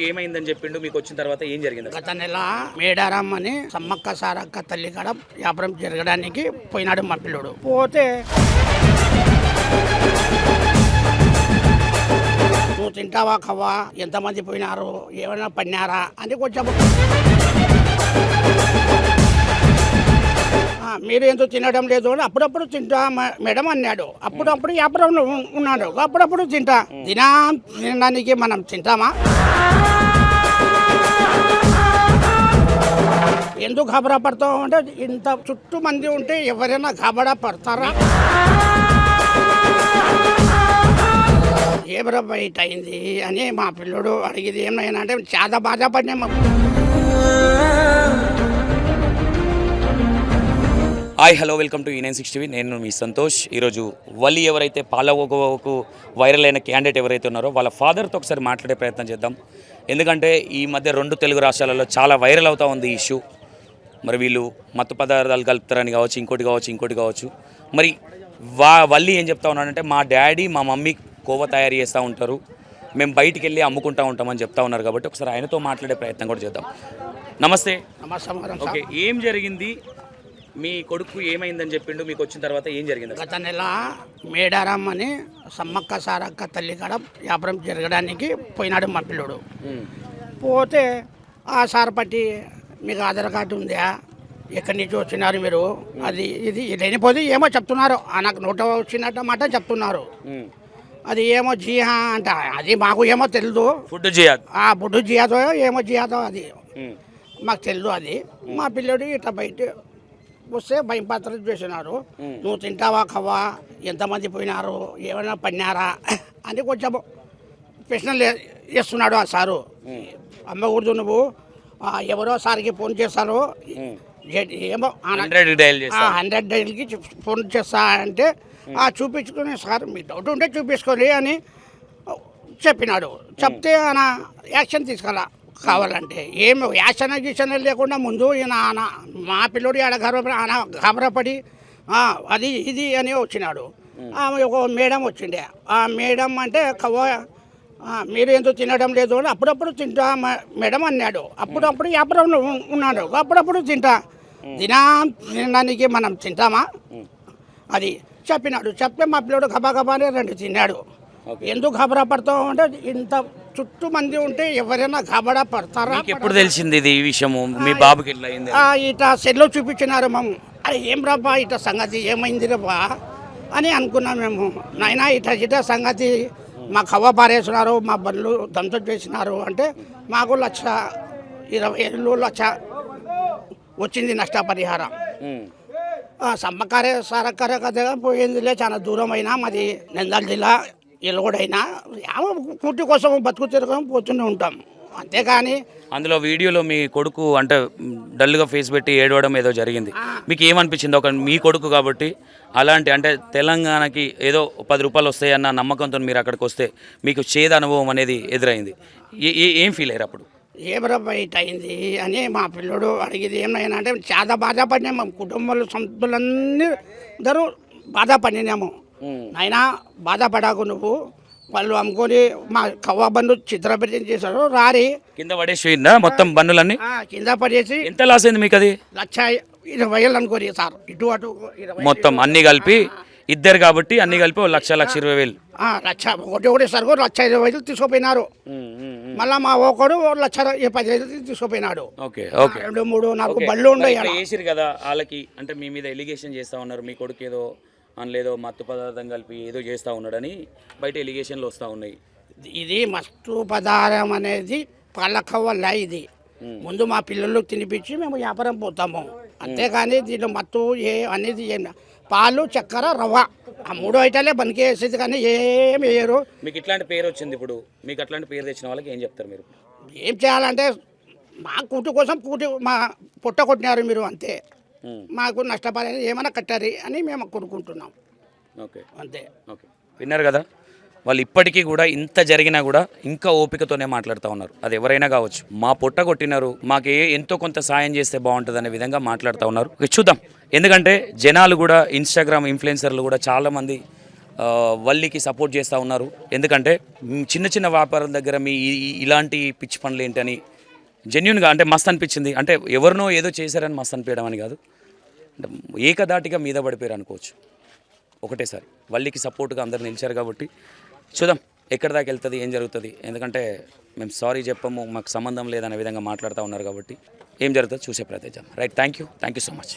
ఏమైందని చెప్పిండు? మీకు వచ్చిన తర్వాత ఏం జరిగింది? గత నెల మేడారం అని సమ్మక్క సారక్క తల్లి కాడ వ్యాపారం జరగడానికి పోయినాడు మా పిల్లోడు. పోతే నువ్వు తింటావా కవ్వా, ఎంతమంది పోయినారు, ఏమైనా పడినారా అని కొంచెం మీరు ఎందుకు తినడం లేదు అని అప్పుడప్పుడు తింటా మేడం అన్నాడు. అప్పుడప్పుడు వ్యాపారంలో ఉన్నాడు, అప్పుడప్పుడు తినడానికి మనం తింటామా? ఎందుకు గాబరా పడతావు అంటే ఇంత చుట్టూ మంది ఉంటే ఎవరైనా గాబరా పడతారా? ఏ బయట అయింది అని మా పిల్లడు అడిగింది. ఏమైనా అంటే చాలా బాధపడినా మాకు. Hi hello welcome to E960. నేను మీ సంతోష్. ఈరోజు వల్లి ఎవరైతే పాలవకు వైరల్ అయిన క్యాండిడేట్ ఎవరైతే ఉన్నారో వాళ్ళ ఫాదర్తో ఒకసారి మాట్లాడే ప్రయత్నం చేద్దాం. ఎందుకంటే ఈ మధ్య 2 తెలుగు రాష్ట్రాలలో చాలా వైరల్ అవుతూ ఉంది ఈ ఇష్యూ. మరి వీళ్ళు మత్తు పదార్థాలు కలుపుతారని కావచ్చు, ఇంకోటి కావచ్చు. మరి వల్లి ఏం చెప్తా ఉన్నాడంటే మా డాడీ మా మమ్మీ కోవ తయారు చేస్తూ ఉంటారు, మేము బయటికి వెళ్ళి అమ్ముకుంటూ ఉంటామని చెప్తా ఉన్నారు. కాబట్టి ఒకసారి ఆయనతో మాట్లాడే ప్రయత్నం కూడా చేద్దాం. నమస్తే. ఓకే, ఏం జరిగింది? మీ కొడుకు ఏమైందని చెప్పిండు? మీకు వచ్చిన తర్వాత ఏం జరిగింది? గత నెల మేడారం అని సమ్మక్క సారక్క తల్లి కాడ వ్యాపారం జరగడానికి పోయినాడు మా పిల్లోడు. పోతే ఆ సార్ పట్టి మీకు ఆధార్ కార్డు ఉందా, ఎక్కడి నుంచి వచ్చినారు మీరు, అది ఇది లేనిపోతే ఏమో చెప్తున్నారు. నాకు నోట వచ్చినట్టు మాట చెప్తున్నారు. అది ఏమో జియా అంట, అది మాకు ఏమో తెలియదు. ఫుడ్ జియాదో ఏమో జియాదో అది మాకు తెలియదు. అది మా పిల్లడు ఇట్లా బయట వస్తే భయం పాత్ర చేసినారు. నువ్వు తింటావా కవ్వా, ఎంతమంది పోయినారు, ఏమైనా పడినారా అని కొంచెం ప్రశ్నలు వేస్తున్నాడు ఆ సారు. అమ్మకూడదు నువ్వు, ఎవరో సార్కి ఫోన్ చేస్తారు, ఏమో 100 డైల్కి ఫోన్ చేస్తా అంటే చూపించుకుని సార్ మీ డౌట్ ఉంటే చూపించుకోండి అని చెప్పినాడు. చెప్తే ఆయన యాక్షన్ తీసుకోవాలా కావాలంటే. ఏమి యాసన లేకుండా ముందు ఈయన మా పిల్లోడు ఆడ గాబరపడి అది ఇది అని వచ్చినాడు. ఒక మేడం వచ్చిండే. ఆ మేడం అంటే కవ్వ మీరు ఎందుకు తినడం లేదు అని అప్పుడప్పుడు తింటా మేడం అన్నాడు. అప్పుడప్పుడు వ్యాపారంలో ఉన్నాడు, అప్పుడప్పుడు తినడానికి మనం తింటామా? అది చెప్పినాడు. చెప్తే మా పిల్లోడు గబాగబానే 2 తిన్నాడు. ఎందుకు గాబరా పడతావు అంటే ఇంత చుట్టూ మంది ఉంటే ఎవరైనా గాబరా పడతారా? ఎప్పుడు తెలిసింది ఇది ఈ విషయము? మీ బాబుకి ఇట సెల్లో చూపించినారు మేము. అరే ఏం రాబా ఇట సంగతి ఏమైంది రాబా అని అనుకున్నాం మేము. నాయనా ఇట సంగతి మా కవ్వ పారేస్తున్నారు, మా బండ్లు దంతం చేసినారు అంటే మాకు 1,20,000 వచ్చింది నష్టపరిహారం. సమ్మకారే సారక్కరే కదా పోయిందిలే, చాలా దూరం అయినా మాది నంద్యాల జిల్లా ఎలుగొడైనా కూటి కోసం బతుకు తిరగడం పోతూనే ఉంటాం, అంతేగాని. అందులో వీడియోలో మీ కొడుకు అంటే డల్గా ఫేస్ పెట్టి ఏడవడం ఏదో జరిగింది. మీకు ఏమనిపించింది? ఒక మీ కొడుకు కాబట్టి అలాంటి అంటే తెలంగాణకి ఏదో 10 రూపాయలు వస్తాయన్న నమ్మకంతో మీరు అక్కడికి వస్తే మీకు చేద అనుభవం అనేది ఎదురైంది. ఏం ఫీల్ అయ్యారు అప్పుడు? ఏమరా బయట అయింది అని మా పిల్లడు అడిగింది. ఏమైనా అంటే చాలా బాధపడినాము, మా కుటుంబాలు సంతులందరూ బాధపడినాము. నాయనా బాధపడాకు నువ్వు, వాళ్ళు అమ్ముకొని మా కవ్వ బండ్లు చిత్రపరిచయం చేశారు, రారి కింద పడేసిందా మొత్తం బండ్లన్నీ కింద పడేసి. ఎంత లాస్ అయింది మీకు? అది 1,20,000 అనుకోని సార్, ఇటు అటు మొత్తం అన్ని కలిపి ఇద్దరు కాబట్టి అన్ని కలిపి 1,20,000. ఒకటి సార్ 1,20,000 తీసుకుపోయినారు. మళ్ళీ మా ఒకడు 1,10,000 తీసుకుపోయినాడు. 2, 3, 4 బళ్ళు ఉండేసారు కదా వాళ్ళకి. అంటే మీ మీద ఎలిగేషన్ చేస్తా ఉన్నారు, మీ కొడుకు ఏదో లేదో మత్తు పదార్థం కలిపి ఏదో చేస్తూ ఉన్నాడని బయట ఎలిగేషన్లు వస్తూ ఉన్నాయి. ఇది మత్తు పదార్థం అనేది పళ్ళకవ్వల. ఇది ముందు మా పిల్లలకు తినిపించి మేము వ్యాపారం పోతాము, అంతేగాని దీంట్లో మత్తు అనేది పాలు, చక్కెర, రవ్వ ఆ 3 ఐటాలే బంద్ వేసేది, కానీ ఏమి వేయరు. మీకు ఇట్లాంటి పేరు వచ్చింది, ఇప్పుడు మీకు అట్లాంటి పేరు తెచ్చిన వాళ్ళకి ఏం చెప్తారు మీరు? ఏం చేయాలంటే మా కూటి కోసం మా పొట్ట కొట్టినారు మీరు, అంతే. మాకు నష్టపరి ఏమైనా కట్టారు అని మేము కొనుక్కుంటున్నాం, అంతే. విన్నారు కదా, వాళ్ళు ఇప్పటికీ కూడా ఇంత జరిగినా కూడా ఇంకా ఓపికతోనే మాట్లాడుతూ ఉన్నారు. అది ఎవరైనా కావచ్చు. మా పొట్ట కొట్టినారు, మాకు ఎంతో కొంత సాయం చేస్తే బాగుంటుంది అనే విధంగా మాట్లాడుతూ ఉన్నారు. చూద్దాం, ఎందుకంటే జనాలు కూడా ఇన్స్టాగ్రామ్ ఇన్ఫ్లుయెన్సర్లు కూడా చాలామంది వల్లికి సపోర్ట్ చేస్తూ ఉన్నారు. ఎందుకంటే చిన్న చిన్న వ్యాపారాల దగ్గర మీ ఇలాంటి పిచ్చి పనులు ఏంటని జెన్యున్గా అంటే మస్తు అనిపించింది. అంటే ఎవరినో ఏదో చేశారని మస్తు అనిపించడం అని కాదు, అంటే ఏకదాటిగా మీద పడిపోయారు అనుకోవచ్చు. ఒకటేసారి వల్లికి సపోర్ట్గా అందరు నిలిచారు కాబట్టి చూద్దాం ఎక్కడి దాకా వెళ్తుంది, ఏం జరుగుతుంది. ఎందుకంటే మేము సారీ చెప్పము, మాకు సంబంధం లేదనే విధంగా మాట్లాడుతూ ఉన్నారు కాబట్టి ఏం జరుగుతుందో చూసే ప్రయత్నిద్దాం. Right, thank you so much.